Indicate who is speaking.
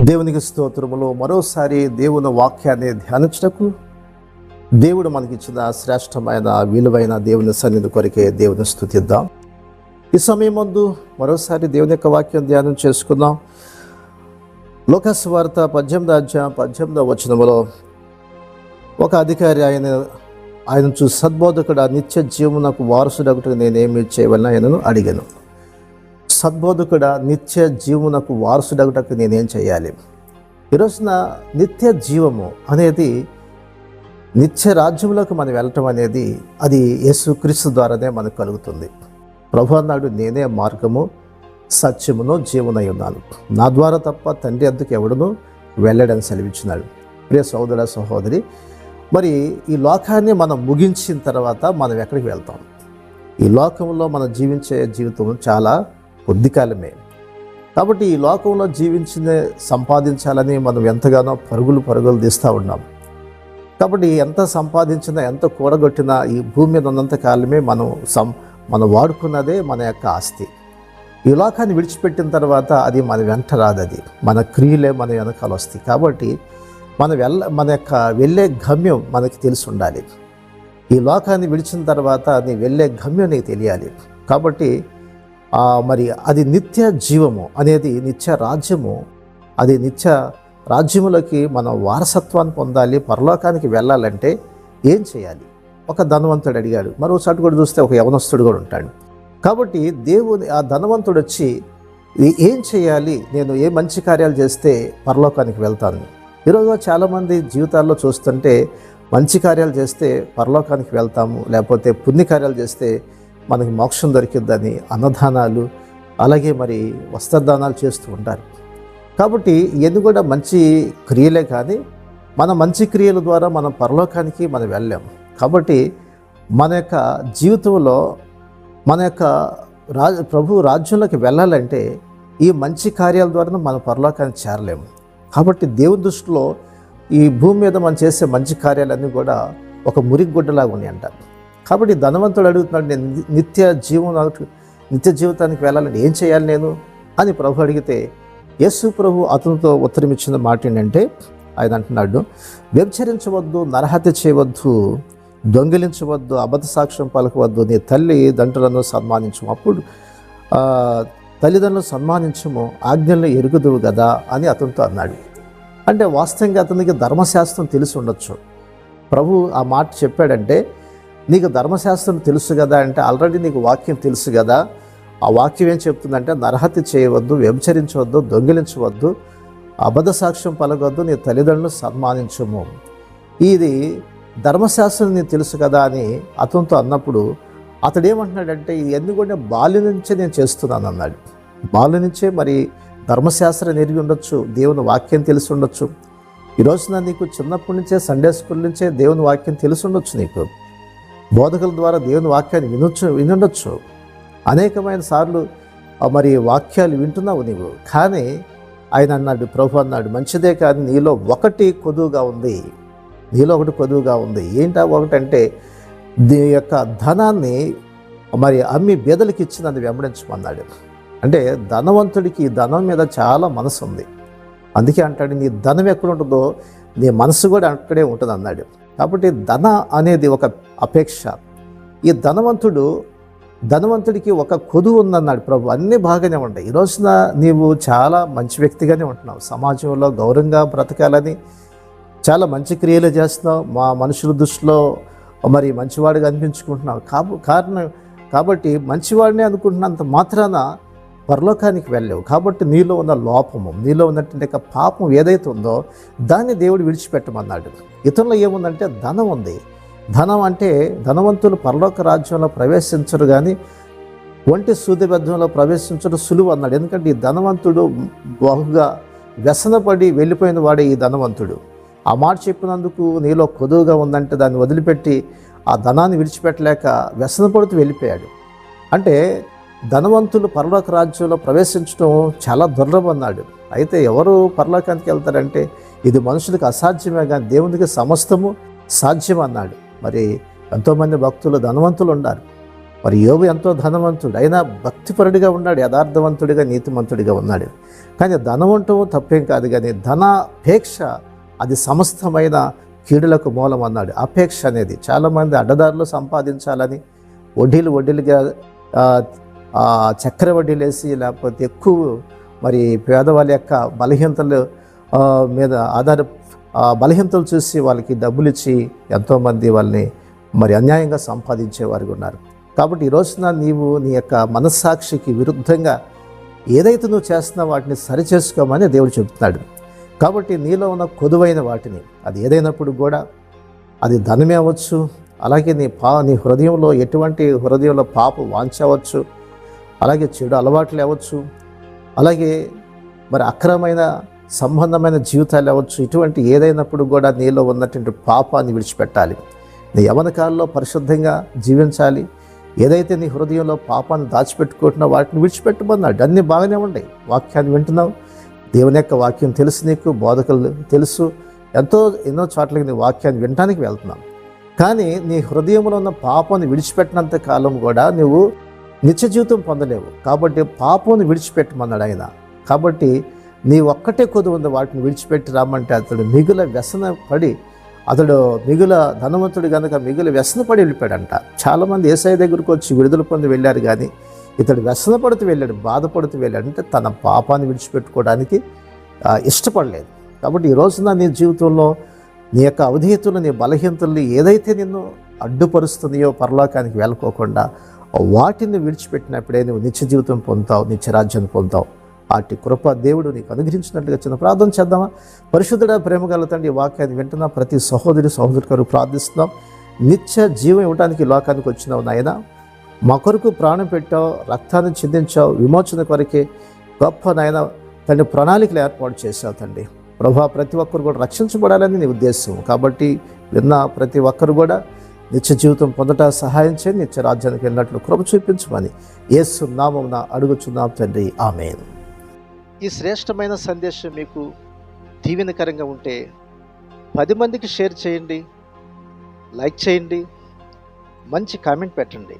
Speaker 1: దేవునికి స్తోత్రములు. మరోసారి దేవుని వాక్యాన్ని ధ్యానించటకు దేవుడు మనకిచ్చిన శ్రేష్టమైన విలువైన దేవుని సన్నిధి కొరికే దేవుని స్తుతిద్దాం. ఈ సమయం ముందు మరోసారి దేవుని యొక్క వాక్యం ధ్యానం చేసుకుందాం. లోకాసు వార్త 18వ అధ్యాయం 18వ వచనములో ఒక అధికారి ఆయన చూసి, సద్బోధకుడా, నిత్య జీవమునకు వారసుడొకటి నేనేమి చేయవలన ఆయనను అడిగాను. సద్బోధకుడా, నిత్య జీవమునకు వారసుడొకటకు నేనేం చేయాలి? ఈరోజున నిత్య జీవము అనేది, నిత్య రాజ్యములకు మనం వెళ్ళటం అనేది అది యేసుక్రీస్తు ద్వారానే మనకు కలుగుతుంది. ప్రభు అన్నాడు, నేనే మార్గము సత్యమును జీవనై ఉన్నాను, నా ద్వారా తప్ప తండ్రి వద్దకు ఎవడును వెళ్ళడని సెలవిచ్చినాడు. ప్రియ సహోదర సహోదరి, మరి ఈ లోకాన్ని మనం ముగించిన తర్వాత మనం ఎక్కడికి వెళ్తాం? ఈ లోకంలో మనం జీవించే జీవితం చాలా కొద్ది కాలమే. కాబట్టి ఈ లోకంలో సంపాదించాలని మనం ఎంతగానో పరుగులు తీస్తూ ఉన్నాం. కాబట్టి ఎంత సంపాదించినా, ఎంత కూడగొట్టినా ఈ భూమి మీద ఉన్నంత కాలమే మనం వాడుకున్నదే మన యొక్క ఆస్తి. ఈ లోకాన్ని విడిచిపెట్టిన తర్వాత అది మన వెంట రాదు, అది మన క్రియలే మన వెనకాల వస్తాయి. కాబట్టి మన యొక్క వెళ్ళే గమ్యం మనకి తెలిసి ఉండాలి. ఈ లోకాన్ని విడిచిన తర్వాత నీ వెళ్ళే గమ్యం నీకు తెలియాలి. కాబట్టి మరి అది నిత్య జీవము అనేది, నిత్య రాజ్యము, అది నిత్య రాజ్యములకి మనం వారసత్వాన్ని పొందాలి. పరలోకానికి వెళ్ళాలంటే ఏం చేయాలి? ఒక ధనవంతుడు అడిగాడు. మరో చోటు కూడా చూస్తే ఒక యవనస్తుడు కూడా ఉంటాడు. కాబట్టి ఆ ధనవంతుడు వచ్చి, ఏం చేయాలి, నేను ఏ మంచి కార్యాలు చేస్తే పరలోకానికి వెళ్తాను? ఈరోజు చాలామంది జీవితాల్లో చూస్తుంటే మంచి కార్యాలు చేస్తే పరలోకానికి వెళ్తాము, లేకపోతే పుణ్యకార్యాలు చేస్తే మనకి మోక్షం దొరికిద్దని అన్నదానాలు, అలాగే మరి వస్త్రదానాలు చేస్తూ ఉంటారు. కాబట్టి ఇవన్నీ కూడా మంచి క్రియలే, కానీ మన మంచి క్రియల ద్వారా మనం పరలోకానికి మనం వెళ్ళాము. కాబట్టి మన యొక్క జీవితంలో మన యొక్క ప్రభు రాజ్యంలోకి వెళ్ళాలంటే ఈ మంచి కార్యాల ద్వారా మనం పరలోకానికి చేరలేము. కాబట్టి దేవుని దృష్టిలో ఈ భూమి మీద మనం చేసే మంచి కార్యాలన్నీ కూడా ఒక మురిగుడ్డలాగా ఉన్నాయంట. కాబట్టి ధనవంతుడు అడుగుతున్నాడు, నేను నిత్య జీవితానికి వెళ్ళాలని ఏం చేయాలి నేను అని ప్రభు అడిగితే, యేసు ప్రభు అతనితో ఉత్తరం ఇచ్చిన మాట ఏంటంటే, ఆయన అంటున్నాడు, వ్యభిచరించవద్దు, నరహత్య చేయవద్దు, దొంగిలించవద్దు, అబద్ధ సాక్ష్యం పలకవద్దు, నీ తల్లిదండ్రులను సన్మానించము, అప్పుడు తల్లిదండ్రులను సన్మానించము, ఆజ్ఞలను ఎరుగుదువు కదా అని అతనితో అన్నాడు. అంటే వాస్తవంగా అతనికి ధర్మశాస్త్రం తెలిసి ఉండొచ్చు. ప్రభు ఆ మాట చెప్పాడంటే, నీకు ధర్మశాస్త్రం తెలుసు కదా అంటే, ఆల్రెడీ నీకు వాక్యం తెలుసు కదా. ఆ వాక్యం ఏం చెప్తుందంటే, నరహత్య చేయవద్దు, వ్యభిచరించవద్దు, దొంగిలించవద్దు, అబద్ధ సాక్ష్యం పలకవద్దు, నీ తల్లిదండ్రులను సన్మానించము. ఇది ధర్మశాస్త్రం నీకు తెలుసు కదా అని అతనితో అన్నప్పుడు అతడు ఏమంటున్నాడంటే, ఇవన్నీ కూడా బాల్యం నుంచే నేను చేస్తున్నాను అన్నాడు. బాల్యం నుంచే మరి ధర్మశాస్త్రం ఎరిగి ఉండొచ్చు, దేవుని వాక్యం తెలిసి ఉండొచ్చు. ఈరోజున నీకు చిన్నప్పటి నుంచే సండే స్కూల్ నుంచే దేవుని వాక్యం తెలిసి ఉండొచ్చు, నీకు బోధకుల ద్వారా దేవుని వాక్యాన్ని వినుండొచ్చు. అనేకమైన సార్లు మరి వాక్యాలు వింటున్నావు నీవు. కానీ ఆయన అన్నాడు, ప్రభు అన్నాడు, మంచిదే కానీ నీలో ఒకటి కొదువుగా ఉంది. ఏంటా ఒకటంటే, దీని యొక్క ధనాన్ని మరి అమ్మి బేదలకు ఇచ్చి నన్ను వెంబడించమన్నాడు. అంటే ధనవంతుడికి ధనం మీద చాలా మనసు ఉంది. అందుకే అంటాడు, నీ ధనం ఎక్కడ ఉంటుందో నీ మనసు కూడా అక్కడే ఉంటుంది అన్నాడు. కాబట్టి ధన అనేది ఒక అపేక్ష. ఈ ధనవంతుడికి ఒక కొదువు ఉందన్నాడు ప్రభు. అన్నీ బాగానే ఉంటాయి. ఈ రోజున నీవు చాలా మంచి వ్యక్తిగానే ఉంటున్నావు, సమాజంలో గౌరవంగా బ్రతకాలని చాలా మంచి క్రియలు చేస్తున్నావు, మా మనుషుల దృష్టిలో మరి మంచివాడిగా అనిపించుకుంటున్నావు. కాబట్టి మంచివాడిని అనుకుంటున్నంత మాత్రాన పరలోకానికి వెళ్ళావు. కాబట్టి నీలో ఉన్న లోపము, నీలో ఉన్నటువంటి పాపం ఏదైతే ఉందో దాన్ని దేవుడు విడిచిపెట్టమన్నాడు. ఇతరులో ఏముందంటే ధనం ఉంది. ధనం అంటే ధనవంతులు పరలోక రాజ్యంలో ప్రవేశించరు, కానీ ఒంటి సూదిబద్ధంలో ప్రవేశించడం సులువు అన్నాడు. ఎందుకంటే ఈ ధనవంతుడు బహుగా వ్యసనపడి వెళ్ళిపోయిన వాడే ఈ ధనవంతుడు. ఆ మాట చెప్పినందుకు నీలో కొదువుగా ఉందంటే దాన్ని వదిలిపెట్టి ఆ ధనాన్ని విడిచిపెట్టలేక వ్యసనపడుతూ వెళ్ళిపోయాడు. అంటే ధనవంతులు పరలోక రాజ్యంలో ప్రవేశించడం చాలా దుర్లభం అన్నాడు. అయితే ఎవరు పరలోకానికి వెళ్తారంటే, ఇది మనుషులకు అసాధ్యమే కానీ దేవునికి సమస్తము సాధ్యం అన్నాడు. మరి ఎంతోమంది భక్తులు ధనవంతులు ఉన్నారు. మరి యోబు ఎంతో ధనవంతుడు, అయినా భక్తిపరుడిగా ఉన్నాడు, యథార్థవంతుడిగా నీతిమంతుడిగా ఉన్నాడు. కానీ ధనం ఉండటం తప్పేం కాదు, కానీ ధనాపేక్ష అది సమస్తమైన కీడులకు మూలం అన్నాడు. అపేక్ష అనేది చాలామంది అడ్డదారులు సంపాదించాలని వడ్డీలుగా చక్కెర వడ్డీలు వేసి, లేకపోతే ఎక్కువ మరి పేదవాళ్ళ యొక్క బలహీనతలు మీద బలహీనతలు చూసి వాళ్ళకి డబ్బులు ఇచ్చి ఎంతోమంది వాళ్ళని మరి అన్యాయంగా సంపాదించేవారు ఉన్నారు. కాబట్టి ఈ రోజున నీవు నీ యొక్క మనస్సాక్షికి విరుద్ధంగా ఏదైతే నువ్వు చేస్తున్నావు వాటిని సరిచేసుకోమని దేవుడు చెబుతున్నాడు. కాబట్టి నీలో ఉన్న కొదువైన వాటిని, అది ఏదైనప్పుడు కూడా, అది ధనమే అవ్వచ్చు, అలాగే నీ హృదయంలో ఎటువంటి హృదయంలో పాప వాంచవచ్చు, అలాగే చెడు అలవాట్లు అవ్వచ్చు, అలాగే మరి అక్రమైన సంబంధమైన జీవితాలు అవ్వచ్చు. ఇటువంటి ఏదైనప్పుడు కూడా నీలో ఉన్నటువంటి పాపాన్ని విడిచిపెట్టాలి. నీ యవ్వన కాలంలో పరిశుద్ధంగా జీవించాలి. ఏదైతే నీ హృదయంలో పాపాన్ని దాచిపెట్టుకుంటున్నావు వాటిని విడిచిపెట్టమన్నాడు. అన్నీ బాగానే ఉన్నాయి, వాక్యాన్ని వింటున్నావు, దేవుని యొక్క వాక్యం తెలుసు, నీకు బోధకులు తెలుసు, ఎన్నో చోట్లకి నీ వాక్యాన్ని వినడానికి వెళ్తున్నాం. కానీ నీ హృదయంలో ఉన్న పాపాన్ని విడిచిపెట్టినంత కాలం కూడా నువ్వు నిత్య జీవితం పొందలేవు. కాబట్టి పాపాన్ని విడిచిపెట్టమన్నాడు ఆయన. కాబట్టి నీ ఒక్కటే కొద్ది ఉంది, వాటిని విడిచిపెట్టి రమ్మంటే అతడు మిగుల వ్యసన పడి, అతడు మిగుల ధనవంతుడు కనుక మిగుల వ్యసనపడి వెళ్ళిపోయాడంట. చాలామంది యేసయ్య దగ్గరకు వచ్చి విడుదల పొంది వెళ్ళారు, కానీ ఇతడు వ్యసన పడుతూ వెళ్ళాడు, బాధపడుతూ వెళ్ళాడు. అంటే తన పాపాన్ని విడిచిపెట్టుకోవడానికి ఇష్టపడలేదు. కాబట్టి ఈ రోజున నీ జీవితంలో నీ యొక్క అవిధేయతలు, నీ బలహీనతల్ని ఏదైతే నిన్ను అడ్డుపరుస్తున్నాయో పరలోకానికి వెళ్ళకోకుండా వాటిని విడిచిపెట్టినప్పుడే నువ్వు నిత్య జీవితం పొందుతావు, నిత్యరాజ్యాన్ని పొందుతావు. వాటి కృప దేవుడు నీకు అనుగ్రహించినట్లుగా చిన్న ప్రార్థన చేద్దామా? పరిశుద్ధుడా, ప్రేమగల తండ్రి, ఈ వాక్యాన్ని వింటున్నా ప్రతి సహోదరి కొరకు ప్రార్థిస్తున్నాం. నిత్య జీవం ఇవ్వడానికి లోకానికి వచ్చినావు నాయన, మా కొరకు ప్రాణం పెట్టావు, రక్తాన్ని చిందించావు, విమోచన కొరకే గొప్ప నాయన తండ్రి ప్రణాళికలు ఏర్పాటు చేసావు తండ్రి. ప్రభా, ప్రతి ఒక్కరు కూడా రక్షించబడాలని నీ ఉద్దేశం. కాబట్టి విన్న ప్రతి ఒక్కరు కూడా నిత్య జీవితం పొందట సహాయం చేయండి, నిత్య రాజ్యానికి వెళ్ళినట్లు కృప చూపించమని యేసు నామమున అడుగుచున్నాం తండ్రి, ఆమేన్. ఈ శ్రేష్టమైన సందేశం మీకు దీవెనకరంగా ఉంటే 10 మందికి షేర్ చేయండి, లైక్ చేయండి, మంచి కామెంట్ పెట్టండి.